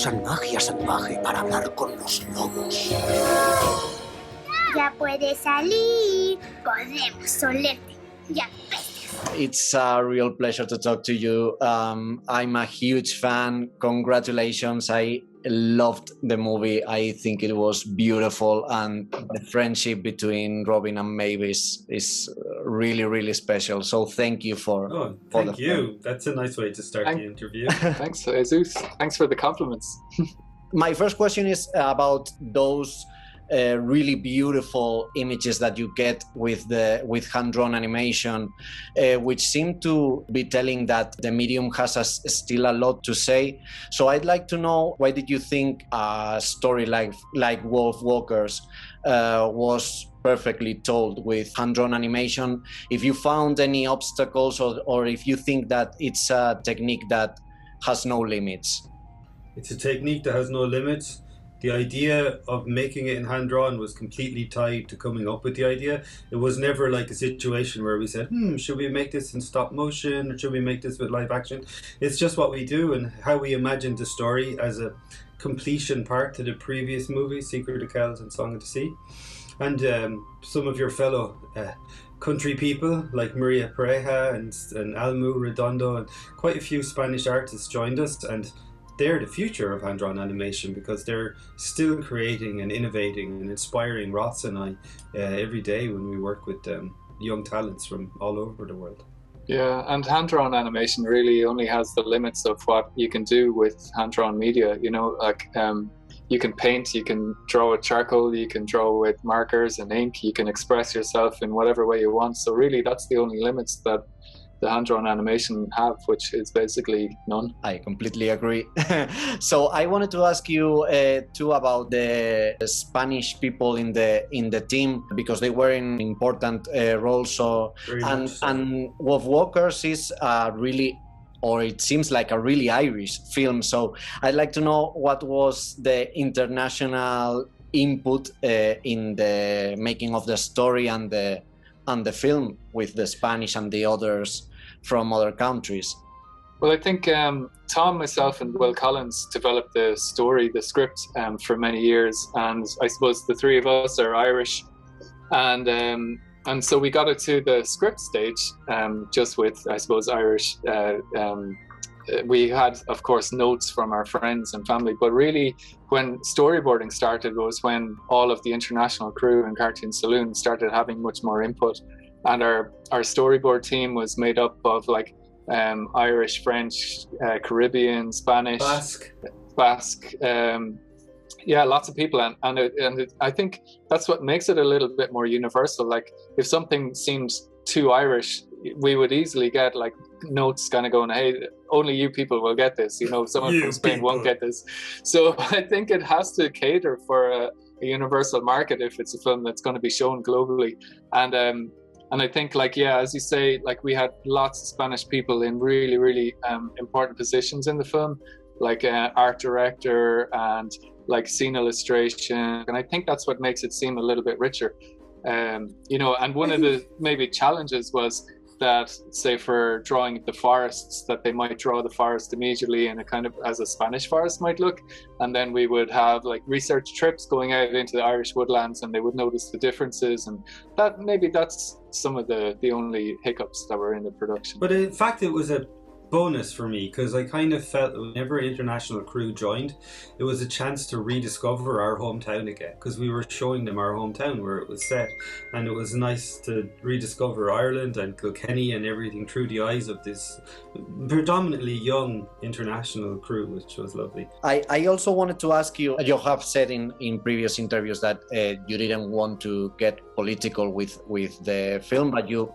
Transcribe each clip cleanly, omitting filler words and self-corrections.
usan magia salvaje para hablar con los lobos. Ya puedes salir, podemos olerte. Ya ves. It's a real pleasure to talk to you. I'm a huge fan. Congratulations. I loved the movie. I think it was beautiful, and the friendship between Robin and Mavis is really, really special. So thank you for thank you. That's a nice way to start the interview. Thanks, Jesus. Thanks for the compliments. My first question is about those really beautiful images that you get with hand-drawn animation, which seem to be telling that the medium has still a lot to say. So I'd like to know, why did you think a story like Wolfwalkers was perfectly told with hand-drawn animation? If you found any obstacles, or if you think that it's a technique that has no limits? It's a technique that has no limits. The idea of making it in hand-drawn was completely tied to coming up with the idea. It was never like a situation where we said, should we make this in stop motion, or should we make this with live action? It's just what we do and how we imagined the story as a completion part to the previous movies, Secret of Kells and Song of the Sea. And some of your fellow country people like Maria Pareja and Almu Redondo and quite a few Spanish artists joined us, and they're the future of hand-drawn animation because they're still creating and innovating and inspiring Ross and I every day when we work with young talents from all over the world. Yeah, and hand-drawn animation really only has the limits of what you can do with hand-drawn media. You know, like you can paint, you can draw with charcoal, you can draw with markers and ink, you can express yourself in whatever way you want. So really that's the only limits that the hand-drawn animation have, which is basically none. I completely agree. So I wanted to ask you too about the Spanish people in the team, because they were in important roles. So and Wolfwalkers is really, or it seems like a really Irish film. So I'd like to know what was the international input in the making of the story and the film with the Spanish and the others from other countries. Well, I think Tom, myself and Will Collins developed the story, the script for many years, and I suppose the three of us are Irish, and so we got it to the script stage just with, I suppose, Irish. We had, of course, notes from our friends and family, but really when storyboarding started was when all of the international crew in Cartoon Saloon started having much more input. And our storyboard team was made up of like Irish, French, Caribbean, Spanish, Basque, yeah, lots of people, and I think that's what makes it a little bit more universal. Like if something seems too Irish, we would easily get like notes kind of going, hey, only you people will get this, you know, someone from Spain won't get this. So I think it has to cater for a universal market if it's a film that's going to be shown globally. And I think, like, yeah, as you say, like we had lots of Spanish people in really, really important positions in the film, like art director and like scene illustration. And I think that's what makes it seem a little bit richer. You know, and one of the maybe challenges was that, say, for drawing the forests, that they might draw the forest immediately in a kind of as a Spanish forest might look, and then we would have like research trips going out into the Irish woodlands, and they would notice the differences, and that maybe that's some of the only hiccups that were in the production. But in fact, it was a bonus for me, because I kind of felt that whenever international crew joined, it was a chance to rediscover our hometown again, because we were showing them our hometown where it was set, and it was nice to rediscover Ireland and Kilkenny and everything through the eyes of this predominantly young international crew, which was lovely. I also wanted to ask you, you have said in previous interviews that you didn't want to get political with the film, but you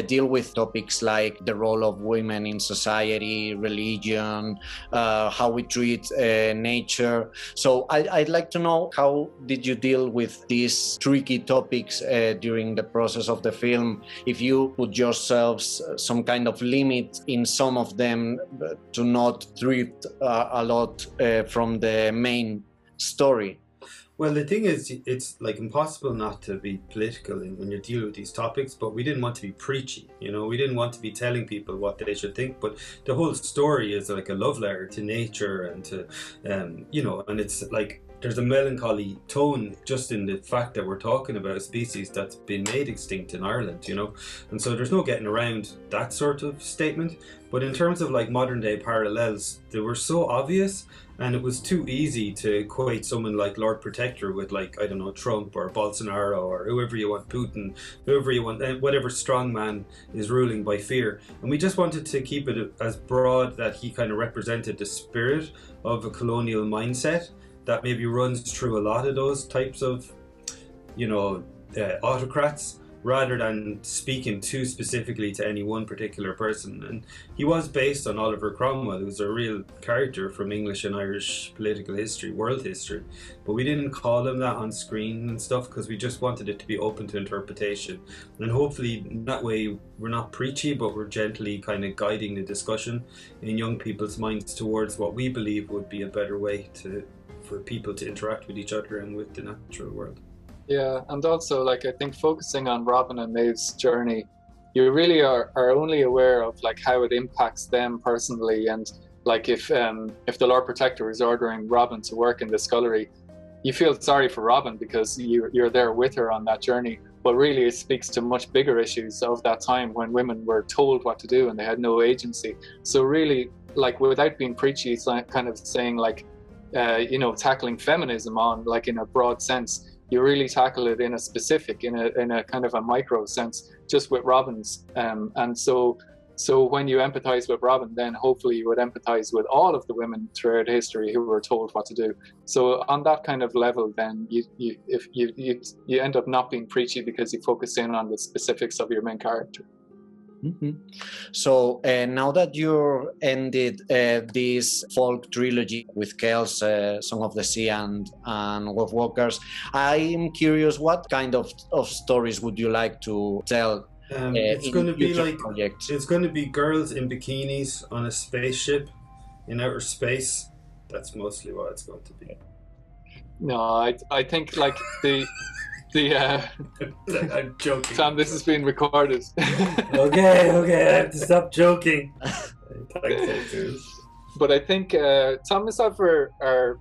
deal with topics like the role of women in society, religion, how we treat nature. So I'd like to know, how did you deal with these tricky topics during the process of the film? If you put yourselves some kind of limit in some of them to not drift a lot from the main story. Well, the thing is, it's like impossible not to be political when you're dealing with these topics, but we didn't want to be preachy, you know, we didn't want to be telling people what they should think, but the whole story is like a love letter to nature and to, you know, and it's like, there's a melancholy tone just in the fact that we're talking about a species that's been made extinct in Ireland, you know, and so there's no getting around that sort of statement. But in terms of like modern day parallels, they were so obvious, and it was too easy to equate someone like Lord Protector with, like, I don't know, Trump or Bolsonaro or whoever you want, Putin, whoever you want, whatever strong man is ruling by fear. And we just wanted to keep it as broad that he kind of represented the spirit of a colonial mindset that maybe runs through a lot of those types of, you know, autocrats, rather than speaking too specifically to any one particular person. And he was based on Oliver Cromwell, who's a real character from English and Irish political history, world history. But we didn't call him that on screen and stuff because we just wanted it to be open to interpretation. And hopefully that way we're not preachy, but we're gently kind of guiding the discussion in young people's minds towards what we believe would be a better way for people to interact with each other and with the natural world. Yeah, and also, like, I think focusing on Robin and Maeve's journey, you really are only aware of like how it impacts them personally. And like if the Lord Protector is ordering Robin to work in the scullery, you feel sorry for Robin because you're there with her on that journey. But really it speaks to much bigger issues of that time when women were told what to do and they had no agency. So really, like, without being preachy, it's like kind of saying like, you know, tackling feminism on like in a broad sense. You really tackle it in a specific, in a kind of a micro sense, just with Robin's. And so when you empathize with Robin, then hopefully you would empathize with all of the women throughout history who were told what to do. So on that kind of level, then you end up not being preachy because you focus in on the specifics of your main character. Mm-hmm. So now that you ended this folk trilogy with Kel's Song of the Sea and Wolfwalkers, I'm curious, what kind of stories would you like to tell? It's going to be like projects? It's going to be girls in bikinis on a spaceship in outer space. That's mostly what it's going to be. No, I think like the I'm joking. Tom, this is being recorded. okay, I have to stop joking. But I think Tom and myself are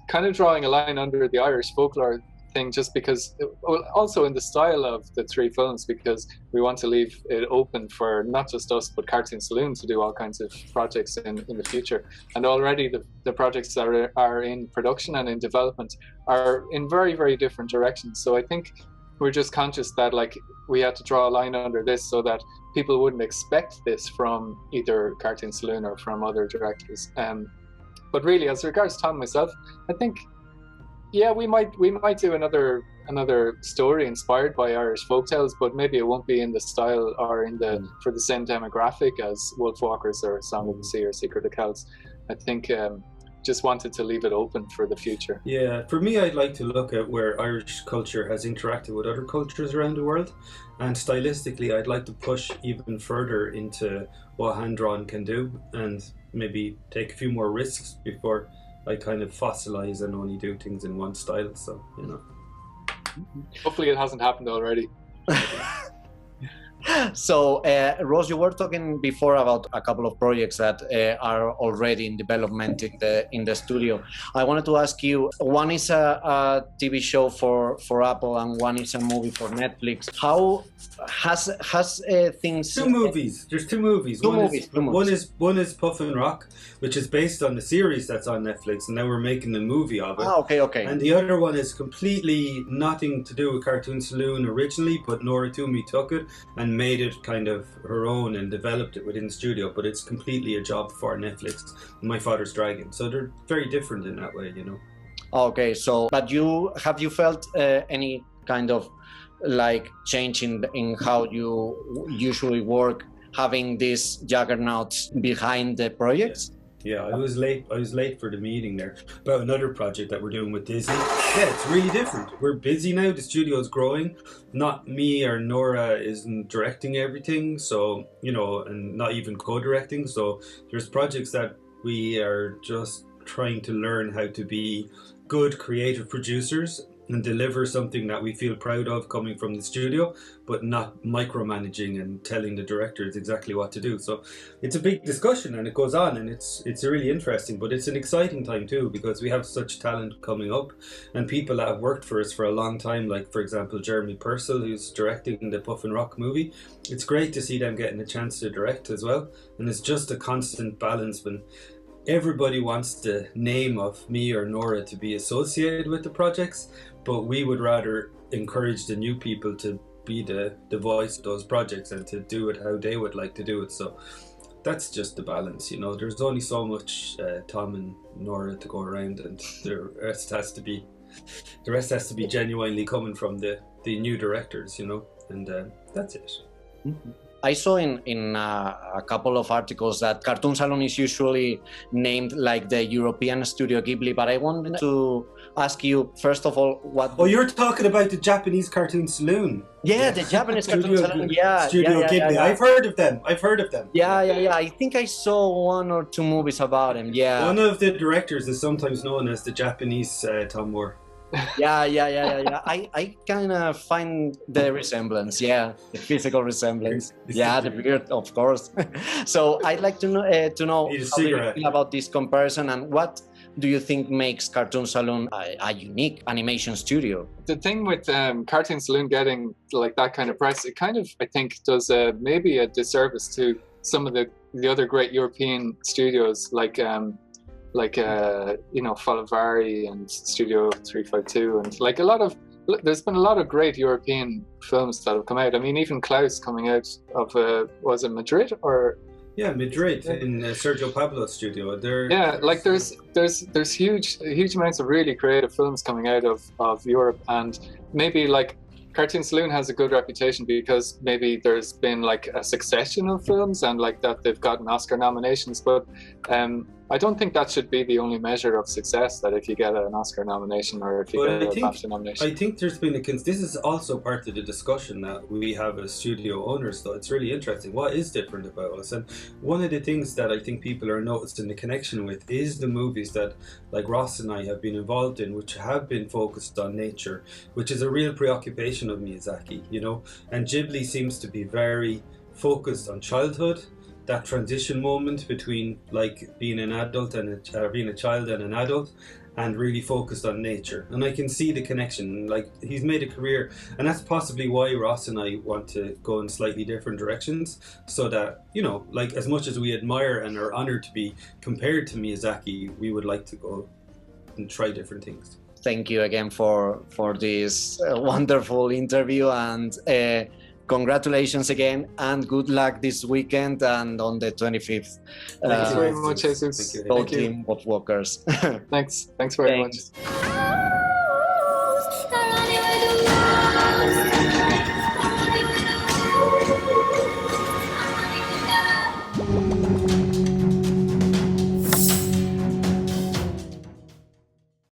kind of drawing a line under the Irish folklore thing, just because, well, also in the style of the three films, because we want to leave it open for not just us but Cartoon Saloon to do all kinds of projects in the future. And already the projects that are in production and in development are in very, very different directions. So I think we're just conscious that like we had to draw a line under this so that people wouldn't expect this from either Cartoon Saloon or from other directors. But really, as regards Tom and myself, I think, yeah, we might do another story inspired by Irish folktales, but maybe it won't be in the style or for the same demographic as Wolfwalkers or Song of the Sea or Secret of Kells. I think just wanted to leave it open for the future. Yeah, for me, I'd like to look at where Irish culture has interacted with other cultures around the world, and stylistically, I'd like to push even further into what hand-drawn can do, and maybe take a few more risks before I kind of fossilize and only do things in one style. So, you know. Hopefully it hasn't happened already. So, Ross, you were talking before about a couple of projects that are already in development in the studio. I wanted to ask you, one is a TV show for Apple and one is a movie for Netflix. How has things... Two movies. There's two movies. One is Puff and Rock, which is based on the series that's on Netflix, and now we're making the movie of it. Ah, okay. And the other one is completely nothing to do with Cartoon Saloon originally, but Nora Toomey took it and made it kind of her own and developed it within the studio, but it's completely a job for Netflix. My Father's Dragon. So they're very different in that way, you know. Okay, so but have you felt any kind of like change in how you usually work, having these juggernauts behind the projects? Yeah, I was late for the meeting there about another project that we're doing with Disney. Yeah, it's really different. We're busy now. The studio's growing. Not me or Nora isn't directing everything, so, you know, and not even co-directing. So there's projects that we are just trying to learn how to be good creative producers and deliver something that we feel proud of coming from the studio, but not micromanaging and telling the directors exactly what to do. So it's a big discussion and it goes on, and it's really interesting, but it's an exciting time too, because we have such talent coming up and people that have worked for us for a long time, like for example Jeremy Purcell, who's directing the Puff and Rock movie. It's great to see them getting a chance to direct as well, and it's just a constant balance when everybody wants the name of me or Nora to be associated with the projects, but we would rather encourage the new people to be the voice of those projects and to do it how they would like to do it. So that's just the balance, you know. There's only so much Tom and Nora to go around, and the rest has to be genuinely coming from the new directors, you know, and that's it. Mm-hmm. I saw in a couple of articles that Cartoon Saloon is usually named like the European Studio Ghibli, but I wanted to ask you, first of all, what... Oh, you're talking about the Japanese Cartoon Saloon. Yeah, the Japanese Cartoon Saloon, yeah. Studio Ghibli, yeah. I've heard of them. Yeah. I think I saw 1 or 2 movies about them, yeah. One of the directors is sometimes known as the Japanese Tom Moore. Yeah. I kind of find the resemblance, yeah, the physical resemblance. Yeah, the beard, of course. So I'd like to know how do you feel about this comparison, and what do you think makes Cartoon Saloon a unique animation studio? The thing with Cartoon Saloon getting like that kind of press, it kind of, I think, does maybe a disservice to some of the other great European studios, like you know, Falavari and Studio 352, and like there's been a lot of great European films that have come out. I mean, even Klaus coming out of was it Madrid or? Yeah, Madrid in Sergio Pablo's studio. Like there's huge amounts of really creative films coming out of Europe, and maybe like Cartoon Saloon has a good reputation because maybe there's been like a succession of films and like that they've gotten Oscar nominations, but I don't think that should be the only measure of success, that if you get an Oscar nomination or if you get a BAFTA nomination. I think there's been this is also part of the discussion that we have as studio owners, though. It's really interesting. What is different about us? And one of the things that I think people are noticing the connection with is the movies that like Ross and I have been involved in, which have been focused on nature, which is a real preoccupation of Miyazaki, you know. And Ghibli seems to be very focused on childhood, that transition moment between like being an adult and being a child and an adult, and really focused on nature. And I can see the connection. Like, he's made a career, and that's possibly why Ross and I want to go in slightly different directions, so that, you know, like, as much as we admire and are honored to be compared to Miyazaki, we would like to go and try different things. Thank you again for this wonderful interview, and congratulations again, and good luck this weekend and on the 25th. Thanks very much, Jesus. Thank you. Team Wolfwalkers. Thanks very much.